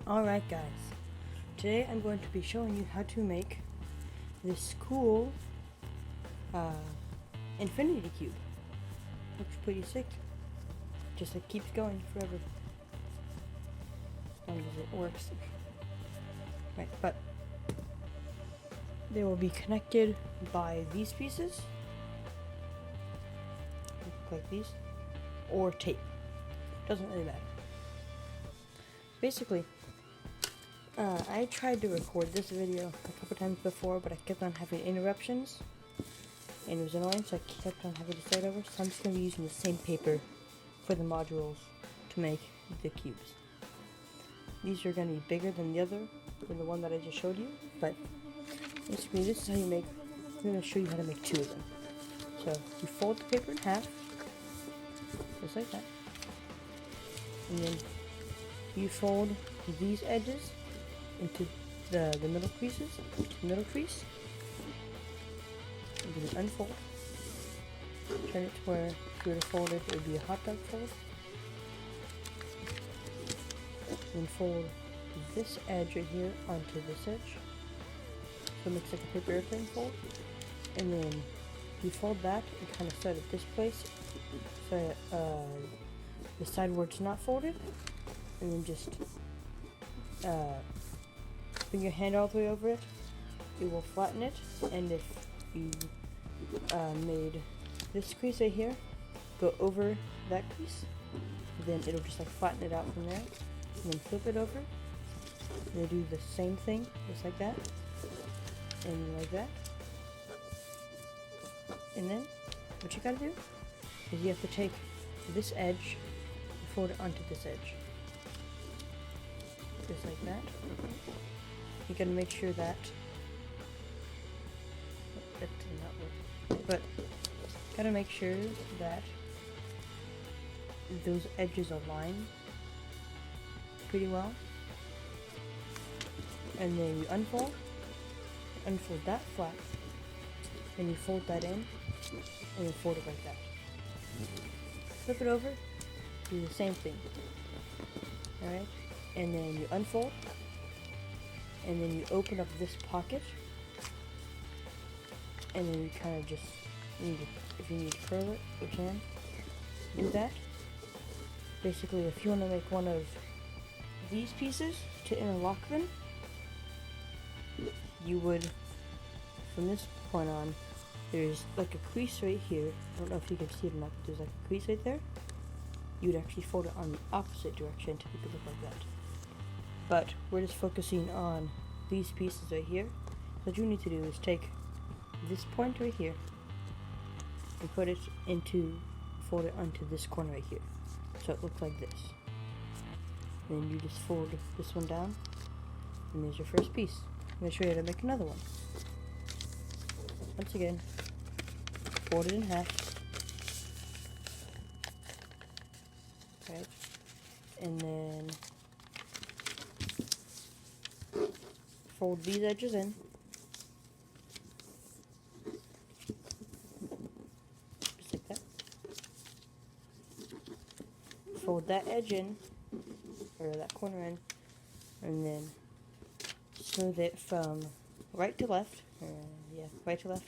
Alright guys, today I'm going to be showing you how to make this cool infinity cube. Looks pretty sick. Just like keeps going forever. As long as it works. Right, but they will be connected by these pieces. Like these. Or tape. Doesn't really matter. Basically, I tried to record this video a couple times before, but I kept on having interruptions, and it was annoying, so I kept on having to start over. So I'm just going to be using the same paper for the modules to make the cubes. These are going to be bigger than the one that I just showed you, but basically this is how you make, I'm going to show you how to make two of them. So you fold the paper in half, just like that, and then you fold these edges into the middle creases, middle crease. You can unfold, turn it to where if you were to fold it, it would be a hot dog fold. Then fold this edge right here onto this edge, so it makes like a paper airplane fold. And then you fold that and kind of set it this place, so the side where it's not folded, and then just bring your hand all the way over it. It will flatten it, and if you made this crease right here go over that crease, then it'll just like flatten it out from there, and then flip it over, and then do the same thing, just like that, and like that. And then what you gotta do is you have to take this edge and fold it onto this edge, just like that. You gotta make sure that did not work, but gotta make sure that those edges align pretty well. And then you unfold that flat, and you fold that in, and you fold it like that. Flip it over, do the same thing. Alright? And then you unfold, and then you open up this pocket, and then you kind of just if you need to curl it, you can do that. Basically, if you want to make one of these pieces to interlock them, you would, from this point on, there's like a crease right here. I don't know if you can see it or not, but there's like a crease right there. You would actually fold it on the opposite direction to make it look like that. But we're just focusing on these pieces right here. What you need to do is take this point right here and put it fold it onto this corner right here, so it looks like this. Then you just fold this one down, and there's your first piece. I'm going to show you how to make another one. Once again, fold it in half, right, and then fold these edges in, just like that. Fold that edge in, or that corner in, and then smooth it from right to left. Right to left.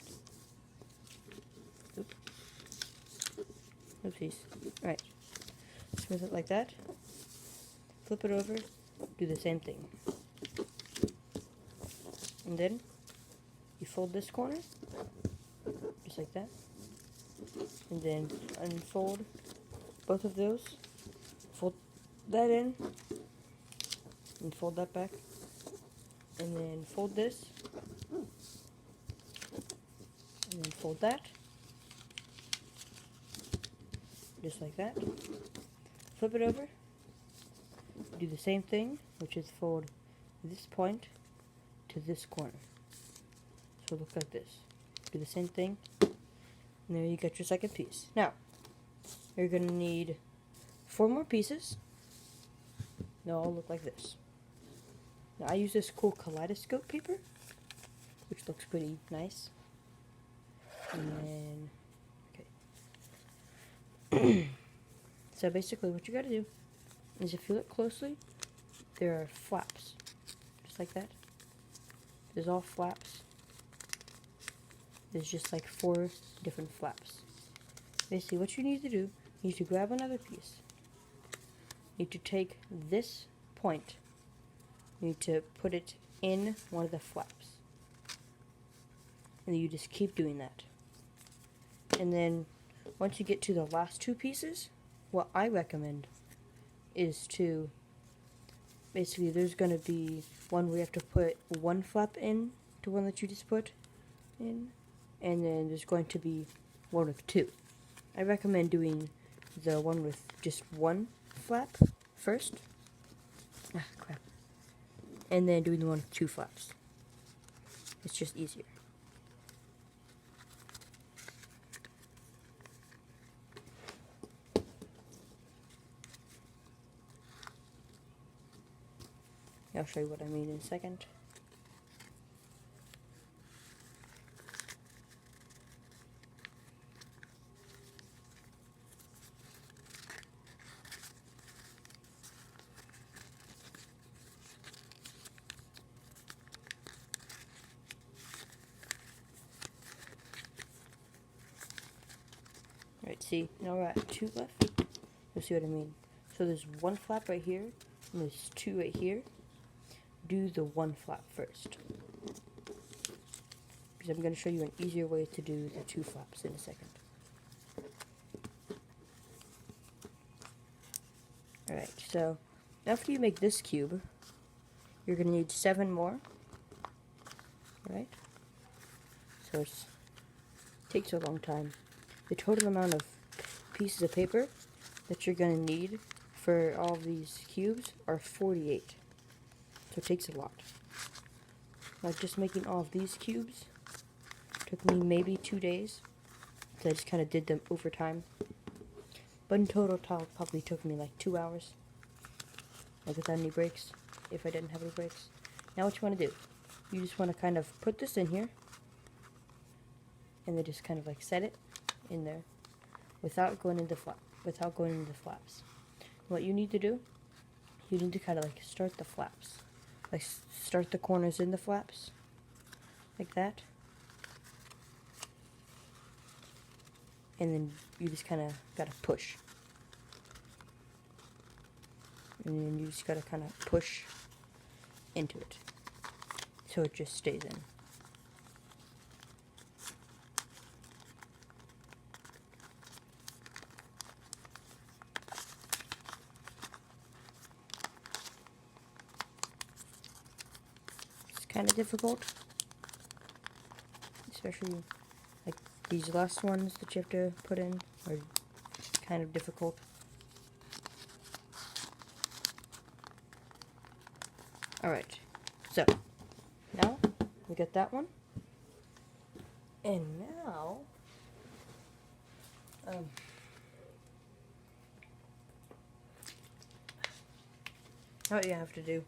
Oopsies. Right. Smooth it like that. Flip it over. Do the same thing. And then you fold this corner, just like that. And then unfold both of those. Fold that in, and fold that back. And then fold this, and then fold that, just like that. Flip it over, do the same thing, which is fold this point to this corner, so it looks like this. Do the same thing, and there you got your second piece. Now, you're going to need 4 more pieces. They'll all look like this. Now, I use this cool kaleidoscope paper, which looks pretty nice. And then, okay. So basically what you gotta do is, if you look closely, there are flaps, just like that. There's all flaps. There's just like 4 different flaps. Basically, what you need to do, you need to grab another piece. You need to take this point. You need to put it in one of the flaps. And you just keep doing that. And then, once you get to the last 2 pieces, what I recommend is to, basically there's going to be one where you have to put 1 flap in to one that you just put in. And then there's going to be one with 2. I recommend doing the one with just 1 flap first. Ah, crap. And then doing the one with 2 flaps. It's just easier. I'll show you what I mean in a second. Alright, see, now we're at 2 left. You'll see what I mean. So there's 1 flap right here, and there's 2 right here. Do the 1 flap first. Because I'm going to show you an easier way to do the 2 flaps in a second. Alright, so after you make this cube, you're going to need 7 more. Alright? So it takes a long time. The total amount of pieces of paper that you're going to need for all of these cubes are 48. So it takes a lot. Like just making all of these cubes took me maybe 2 days. So I just kind of did them over time. But in total, it probably took me like 2 hours. Like without any breaks, if I didn't have any breaks. Now what you want to do, you just want to kind of put this in here. And then just kind of like set it in there without going into the flaps. What you need to do, you need to kind of like start the flaps. Like start the corners in the flaps. Like that. And then you just kind of gotta push. And then you just gotta kind of push into it. So it just stays in. Kind of difficult, especially like these last ones that you have to put in are kind of difficult. Alright, so now we got that one, and now what you have to do,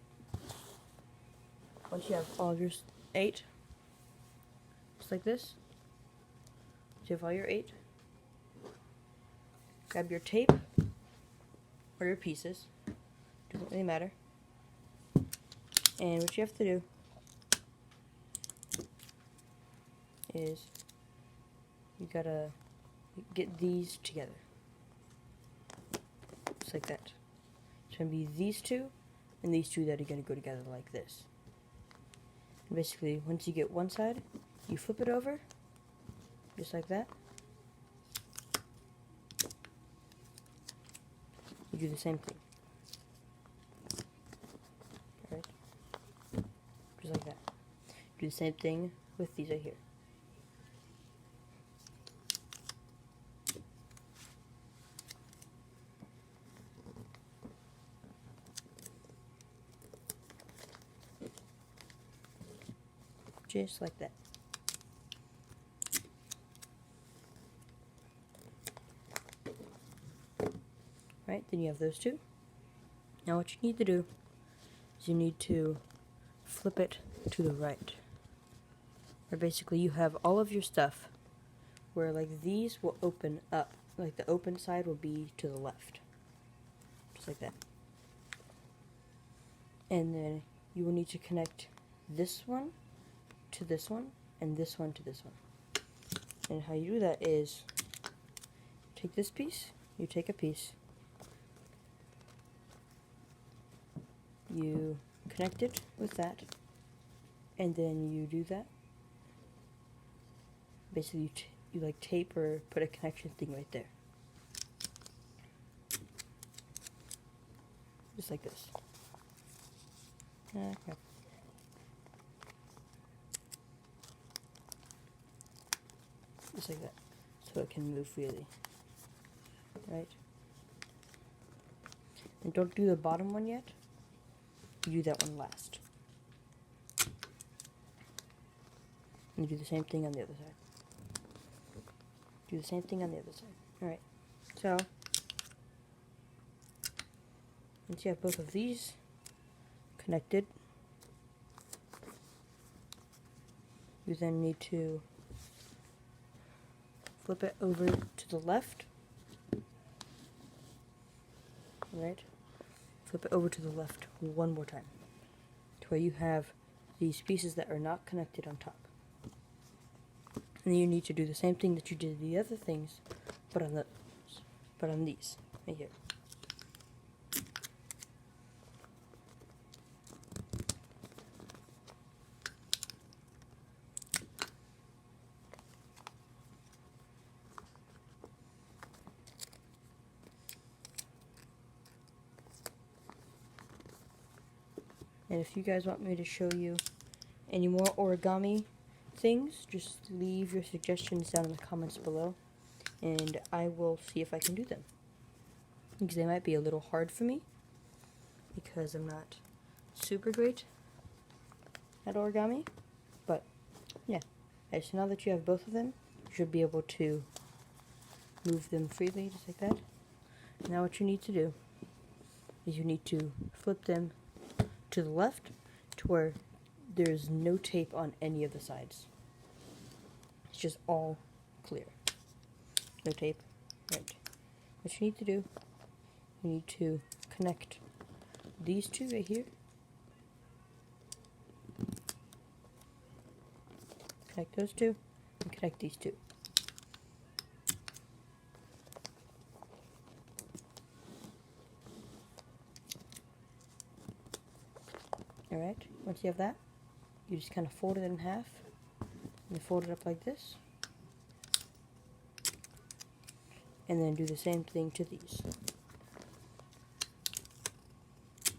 once you have all of your 8, just like this, so you have all your 8, grab your tape, or your pieces, doesn't really matter, and what you have to do is, you gotta get these together, just like that. It's gonna be these 2, and these 2 that are gonna go together like this. Basically, once you get one side, you flip it over, just like that. You do the same thing. Alright? Just like that. Do the same thing with these right here. Just like that. Right, then you have those 2. Now what you need to do is you need to flip it to the right. Or basically you have all of your stuff where like these will open up. Like the open side will be to the left. Just like that. And then you will need to connect this one to this one and this one to this one. And how you do that is take this piece, you take a piece, you connect it with that, and then you do that. Basically, you like tape or put a connection thing right there. Just like this. Crap. Just like that. So it can move freely. Right? And don't do the bottom one yet. You do that one last. And do the same thing on the other side. Do the same thing on the other side. Alright. So, once you have both of these connected, you then need to flip it over to the left. Right? Flip it over to the left one more time, to where you have these pieces that are not connected on top. And then you need to do the same thing that you did the other things, but on these right here. And if you guys want me to show you any more origami things, just leave your suggestions down in the comments below, and I will see if I can do them. Because they might be a little hard for me, because I'm not super great at origami, but yeah. Okay, so now that you have both of them, you should be able to move them freely, just like that. Now what you need to do is you need to flip them to the left, to where there's no tape on any of the sides. It's just all clear. No tape. Right. What you need to do, you need to connect these two right here. Connect those two, and connect these two. Alright, once you have that, you just kind of fold it in half, and fold it up like this, and then do the same thing to these.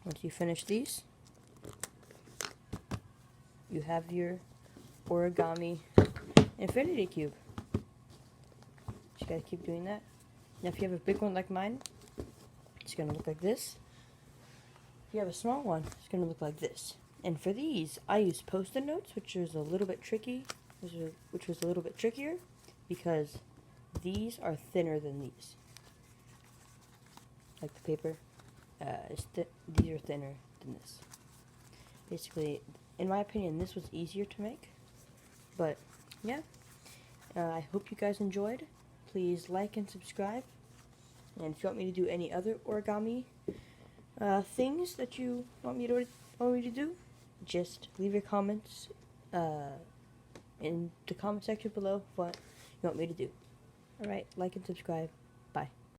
Once you finish these, you have your origami infinity cube. Just gotta keep doing that. Now if you have a big one like mine, it's gonna look like this. If you have a small one, it's going to look like this. And for these, I use Post-it notes, which was a little bit tricky, which was a little bit trickier, because these are thinner than these. Like the paper, these are thinner than this. Basically, in my opinion, this was easier to make. But yeah, I hope you guys enjoyed. Please like and subscribe. And if you want me to do any other origami things that you want me to do, just leave your comments in the comment section below what you want me to do. Alright, like and subscribe.